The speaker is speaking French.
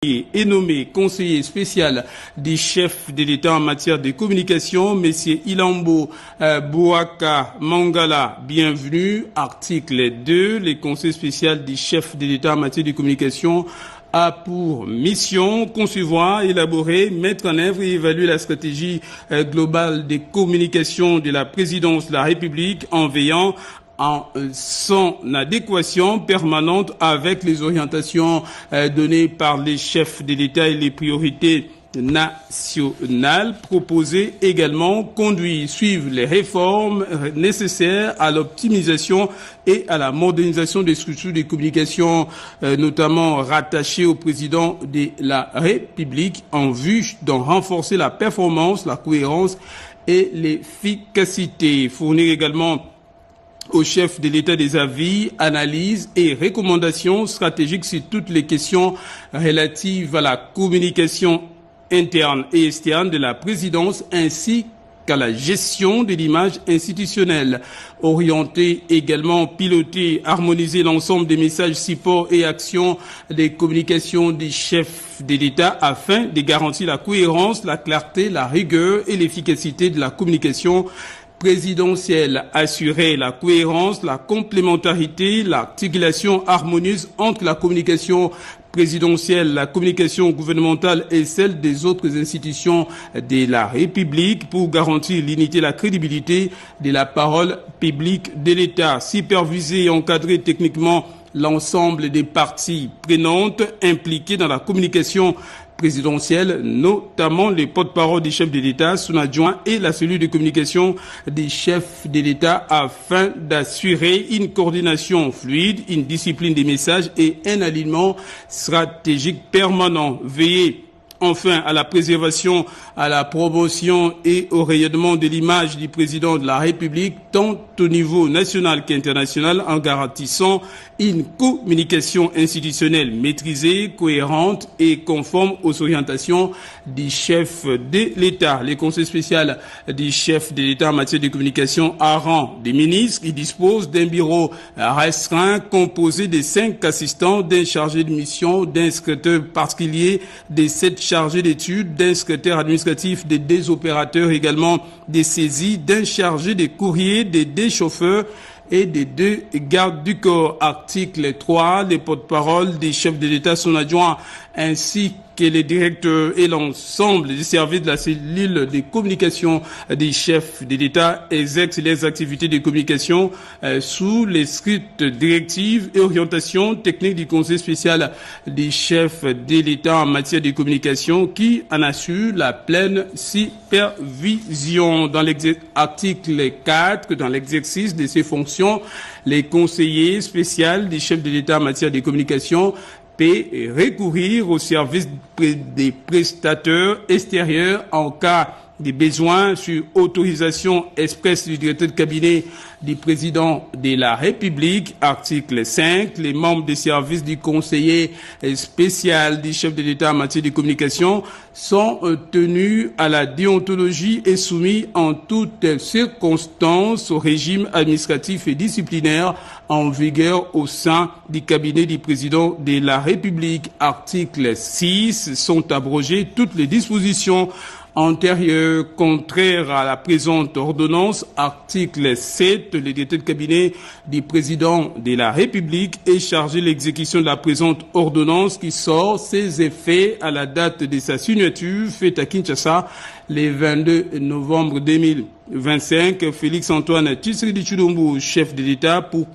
Est nommé conseiller spécial du chef de l'État en matière de communication, M. Ilambo Bouaka Mangala. Bienvenue. Article 2. Le conseil spécial du chef de l'État en matière de communication a pour mission concevoir, élaborer, mettre en œuvre et évaluer la stratégie globale de communication de la présidence de la République en veillant en son adéquation permanente avec les orientations données par les chefs de l'État et les priorités nationales proposées également, conduire, suivre les réformes nécessaires à l'optimisation et à la modernisation des structures de communication, notamment rattachées au président de la République en vue d'en renforcer la performance, la cohérence et l'efficacité. Fournir également au chef de l'État des avis, analyses et recommandations stratégiques sur toutes les questions relatives à la communication interne et externe de la présidence ainsi qu'à la gestion de l'image institutionnelle. Orienter également, piloter, harmoniser l'ensemble des messages, supports et actions des communications des chefs de l'État afin de garantir la cohérence, la clarté, la rigueur et l'efficacité de la communication présidentielle, assurer la cohérence, la complémentarité, l'articulation harmonieuse entre la communication présidentielle, la communication gouvernementale et celle des autres institutions de la République pour garantir l'unité et la crédibilité de la parole publique de l'État. Superviser et encadrer techniquement l'ensemble des parties prenantes impliquées dans la communication présidentielle, notamment les porte-parole des chefs de l'État, son adjoint et la cellule de communication des chefs de l'État afin d'assurer une coordination fluide, une discipline des messages et un alignement stratégique permanent. Veiller enfin à la préservation, à la promotion et au rayonnement de l'image du président de la République, tant au niveau national qu'international, en garantissant une communication institutionnelle maîtrisée, cohérente et conforme aux orientations du chef de l'État. Le conseil spécial du chef de l'État en matière de communication a rang des ministres. Il dispose d'un bureau restreint composé de 5 assistants, d'un chargé de mission, d'un secrétaire particulier, de 7 chargé d'études, d'un secrétaire administratif, de 2 opérateurs également des saisies, d'un chargé de courrier, de 2 chauffeurs et des 2 gardes du corps. Article 3, les porte-parole des chefs de l'État, son adjoint, ainsi que les directeurs et l'ensemble des services de la cellule de communication des chefs de l'État exercent les activités de communication sous les strictes directives et orientations techniques du conseil spécial des chefs de l'État en matière de communication qui en assure la pleine supervision. Dans l'article 4, dans l'exercice de ses fonctions, les conseillers spéciaux des chefs de l'État en matière de communication peut recourir au service des prestateurs extérieurs en cas de besoin sur autorisation expresse du directeur de cabinet du président de la République. Article 5. Les membres des services du conseiller spécial du chef de l'État en matière de communication sont tenus à la déontologie et soumis en toutes circonstances au régime administratif et disciplinaire en vigueur au sein du cabinet du président de la République. Article 6. Sont abrogées toutes les dispositions antérieures contraires à la présente ordonnance. Article 7. Le directeur de cabinet du président de la République est chargé de l'exécution de la présente ordonnance qui sort ses effets à la date de sa signature faite à Kinshasa le 22 novembre 2025. Félix Antoine Tshisekedi Tshilombo, chef de l'État, pour